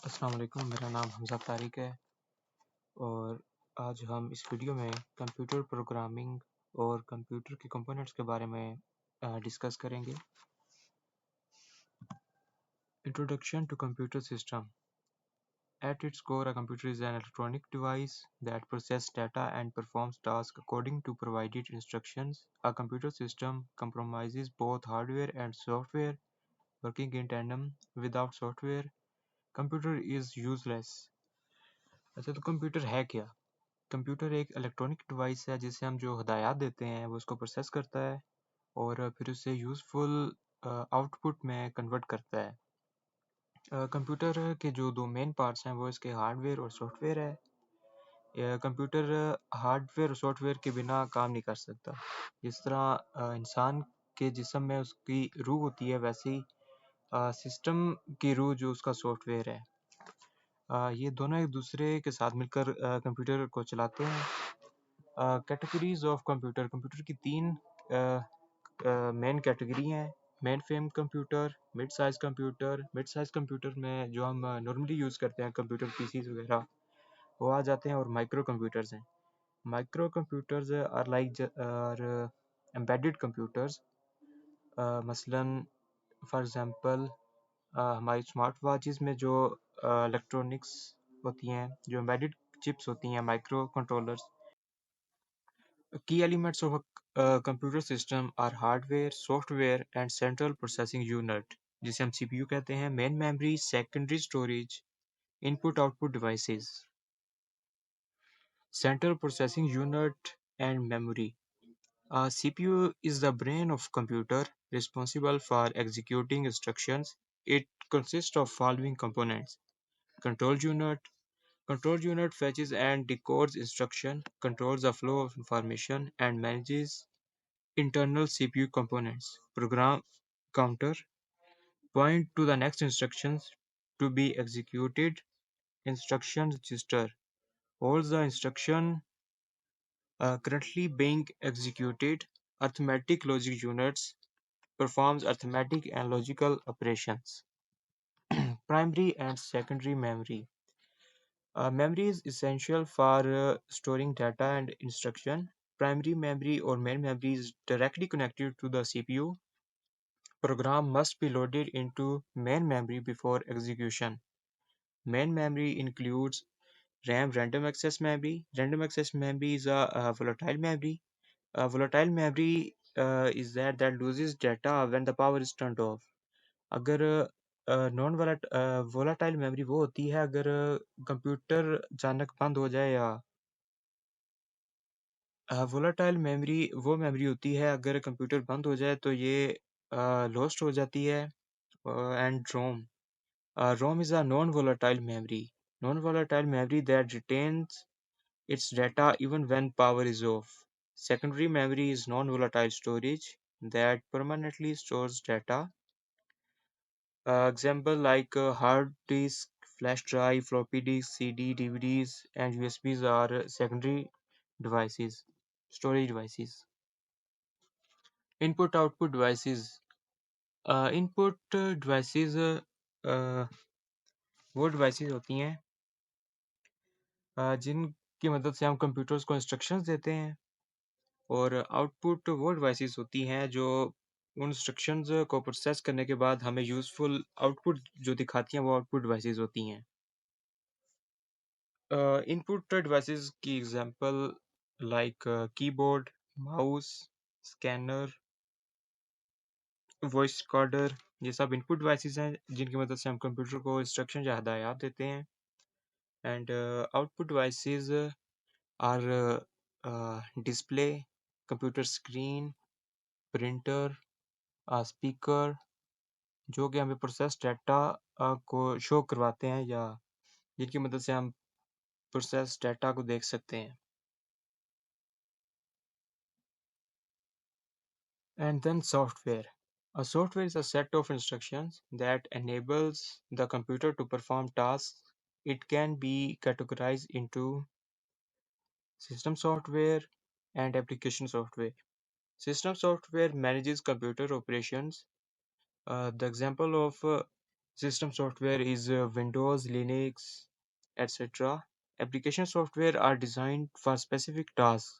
अस्सलाम वालेकुम, मेरा नाम हमज़ा तारिक है और आज हम इस वीडियो में कंप्यूटर प्रोग्रामिंग और कंप्यूटर के कंपोनेंट्स के बारे में डिस्कस करेंगे। Introduction to computer system. At its core, a computer is an electronic device that processes data and performs tasks according to provided instructions. A computer system comprises both hardware and software working in tandem. Without software, computer is useless. अच्छा, तो computer है क्या? Computer एक electronic device है जिसे हम जो हदायत देते हैं वो उसको प्रोसेस करता है और फिर उसे यूज़फुल आउटपुट में कन्वर्ट करता है। कंप्यूटर के जो दो मेन पार्ट्स हैं वो इसके हार्डवेयर और सॉफ्टवेयर है। कंप्यूटर हार्डवेयर और सॉफ्टवेयर के बिना काम नहीं कर सकता। जिस तरह इंसान के जिस्म में उसकी रूह होती है, वैसे ही सिस्टम की रूह जो उसका सॉफ्टवेयर है, ये दोनों एक दूसरे के साथ मिलकर कंप्यूटर को चलाते हैं। Categories of computer. कंप्यूटर की तीन मेन कैटेगरी हैं। Main frame computer, mid size computer. Mid size computer में जो हम नॉर्मली यूज़ करते हैं कंप्यूटर पीसीज वगैरह वो आ जाते हैं, और माइक्रो कंप्यूटर्स हैं। Micro computers are like are embedded computers. मसलन फॉर एग्जांपल हमारी स्मार्ट वॉचेस में जो इलेक्ट्रॉनिक्स होती हैं, जो एम्बेडेड चिप्स होती हैं, micro controllers. Key elements of a computer system are hardware, software, and central processing unit, जिसे हम CPU कहते हैं, main memory, secondary storage, input-output devices, central processing unit, and memory. A CPU is the brain of computer, responsible for executing instructions. It consists of following components: control unit. Control unit fetches and decodes instruction, controls the flow of information, and manages internal CPU components. Program counter point to the next instructions to be executed. Instruction register holds the instruction currently being executed. Arithmetic logic units performs arithmetic and logical operations. Primary and secondary memory. Memory is essential for storing data and instruction. Primary memory or main memory is directly connected to the CPU. Program must be loaded into main memory before execution. Main memory includes RAM, random access memory. Random access memory is a volatile memory. A volatile memory is that loses data when the power is turned off. अगर non volatile memory वो होती है अगर computer अचानक बंद हो जाए, या वोलाटाइल मेमोरी वो मेमोरी होती है अगर कंप्यूटर बंद हो जाए तो ये लॉस्ट हो जाती है। And ROM. ROM is a non-volatile memory. Non-volatile memory that retains its data even when power is off. Secondary memory is non-volatile storage that permanently stores data. Example like hard disk, flash drive, floppy disk, CD, DVDs, and USBs are secondary devices, storage devices. Input-output devices. Input devices वो devices होती हैं जिनकी मदद से हम computers को instructions देते हैं, और आउटपुट वो डिवाइसेस होती हैं जो उन इंस्ट्रक्शंस को प्रोसेस करने के बाद हमें यूज़फुल आउटपुट जो दिखाती हैं वो आउटपुट डिवाइसेस होती हैं। इनपुट डिवाइसेस की example like keyboard, mouse, scanner, voice recorder, ये सब इनपुट डिवाइसेस हैं जिनकी मदद से हम कंप्यूटर को इंस्ट्रक्शन या हदायत देते हैं। And output devices are display, computer screen, printer, speaker, जो कि हमें प्रोसेस डाटा को शो करवाते हैं या जिनकी मदद से हम प्रोसेस डाटा को देख सकते हैं। And then software. A software is a set of instructions that enables the computer to perform tasks. It can be categorized into system software and application software. System software manages computer operations. The example of System software is Windows, Linux, etc. Application software are designed for specific tasks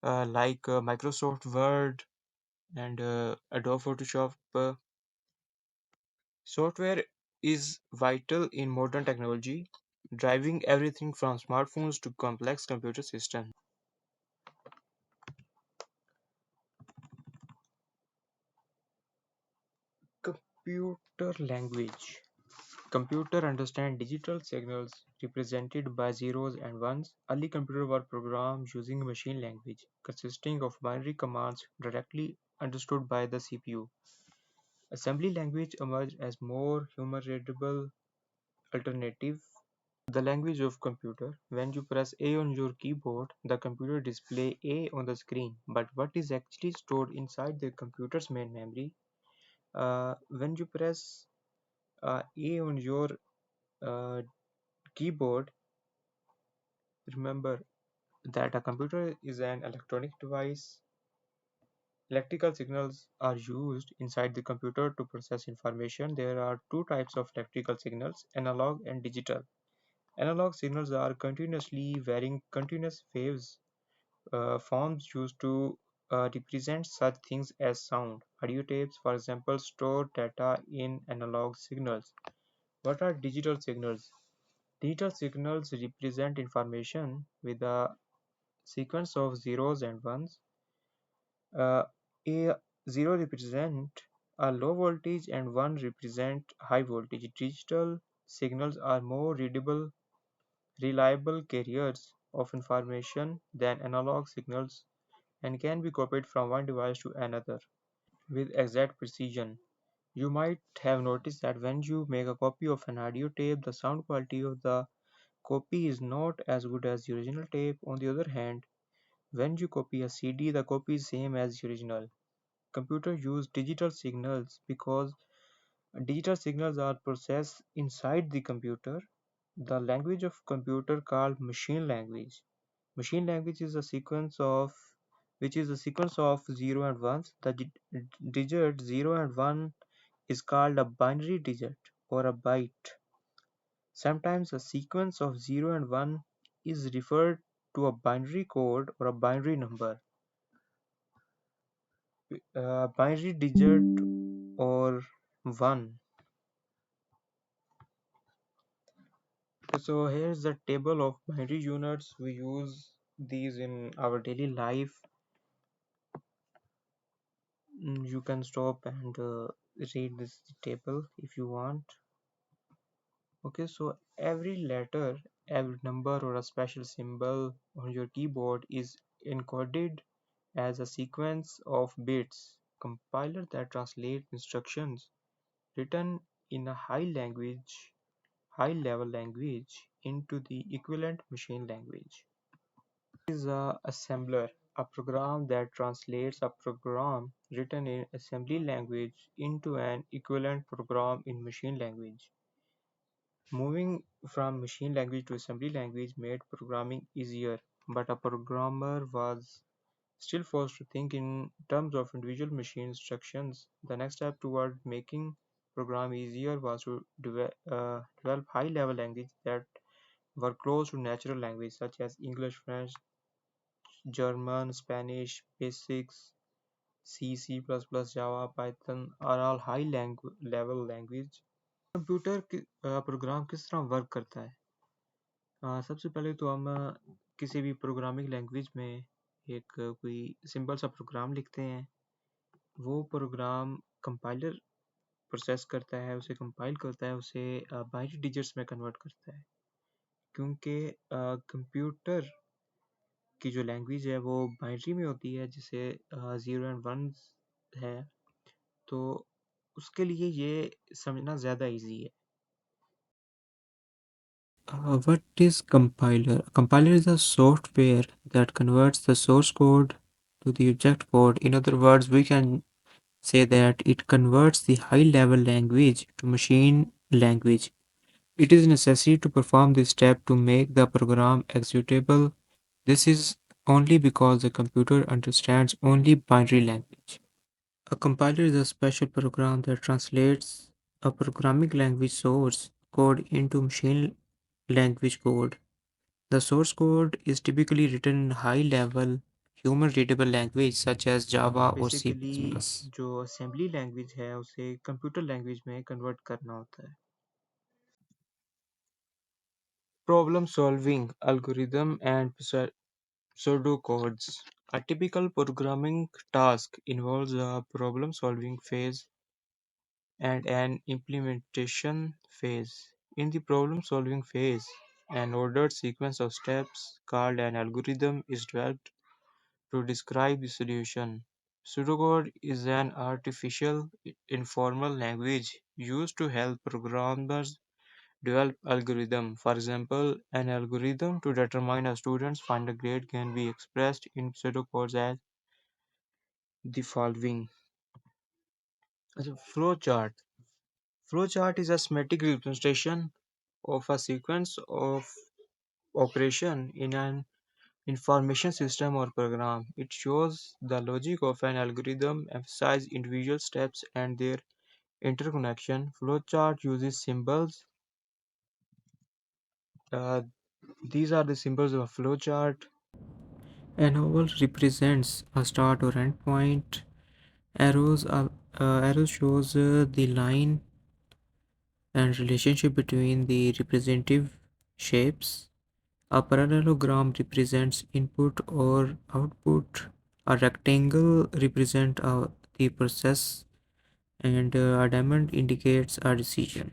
like Microsoft Word and Adobe Photoshop. Software is vital in modern technology, driving everything from smartphones to complex computer systems. Computer language. Computer understand digital signals represented by zeros and ones. Early computers were programmed using machine language, consisting of binary commands directly understood by the CPU. Assembly language emerged as more human-readable alternative. The language of computer. When you press A on your keyboard, the computer display A on the screen. But what is actually stored inside the computer's main memory? When you press A on your uh, keyboard, remember that a computer is an electronic device. Electrical signals are used inside the computer to process information. There are two types of electrical signals, analog and digital. Analog signals are continuously varying continuous waves forms used to represent such things as sound. Audio tapes, for example, store data in analog signals. What are digital signals? Digital signals represent information with a sequence of zeros and ones. Uh, a zero represent a low voltage and one represent high voltage. Digital signals are more readable, reliable carriers of information than analog signals and can be copied from one device to another with exact precision. You might have noticed that when you make a copy of an audio tape, the sound quality of the copy is not as good as the original tape. On the other hand, when you copy a CD, the copy is same as the original. Computers use digital signals because digital signals are processed inside the computer. The language of computer called machine language. Machine language is a sequence of which is a sequence of zero and ones. The digit 0 and 1 is called a binary digit or a byte. Sometimes a sequence of 0 and 1 is referred to a binary code or a binary number. Binary digit or 1. So here's the table of binary units. We use these in our daily life. You can stop and read this table if you want. Okay, so every letter, every number or a special symbol on your keyboard is encoded as a sequence of bits. Compiler that translate instructions written in a high level language into the equivalent machine language. Is a assembler, a program that translates a program written in assembly language into an equivalent program in machine language. Moving from machine language to assembly language made programming easier, but a programmer was still forced to think in terms of individual machine instructions. The next step toward making program easier was to develop high-level language that were close to natural language such as English, French, German, Spanish, Basics, C, C++, Java, Python are all level language. Computer program किस तरह work करता है? सबसे पहले तो हम किसी भी प्रोग्रामिंग लैंग्वेज में एक कोई सिंपल सा प्रोग्राम लिखते हैं। वो प्रोग्राम कंपाइलर प्रोसेस करता है, उसे कंपाइल करता है, उसे बाइनरी डिजिट्स में कन्वर्ट करता है। क्योंकि कंप्यूटर की जो लैंग्वेज है वो बाइनरी में होती है, जिसे ज़ीरो एंड वन है, तो उसके लिए ये समझना ज़्यादा ईजी है। What is compiler? A compiler is a software that converts the source code to the object code. In other words, we can say that it converts the high-level language to machine language. It is necessary to perform this step to make the program executable. This is only because the computer understands only binary language. A compiler is a special program that translates a programming language source code into machine language code. The source code is typically written in high level human readable language such as Java or C++. Basically जो assembly language है उसे computer language में convert करना होता है. Problem solving algorithm and pseudocodes. A typical programming task involves a problem solving phase and an implementation phase. In the problem solving phase, an ordered sequence of steps called an algorithm is developed to describe the solution. Pseudocode is an artificial, informal language used to help programmers develop algorithm. For example, an algorithm to determine a student's final grade can be expressed in pseudocodes as the following. Flowchart. Flowchart is a schematic representation of a sequence of operation in an information system or program. It shows the logic of an algorithm, emphasizes individual steps and their interconnection. Flowchart uses symbols. Uh, these are the symbols of a flowchart. An oval represents a start or end point. Arrows shows the line and relationship between the representative shapes. A parallelogram represents input or output. A rectangle represents the process, and a diamond indicates a decision.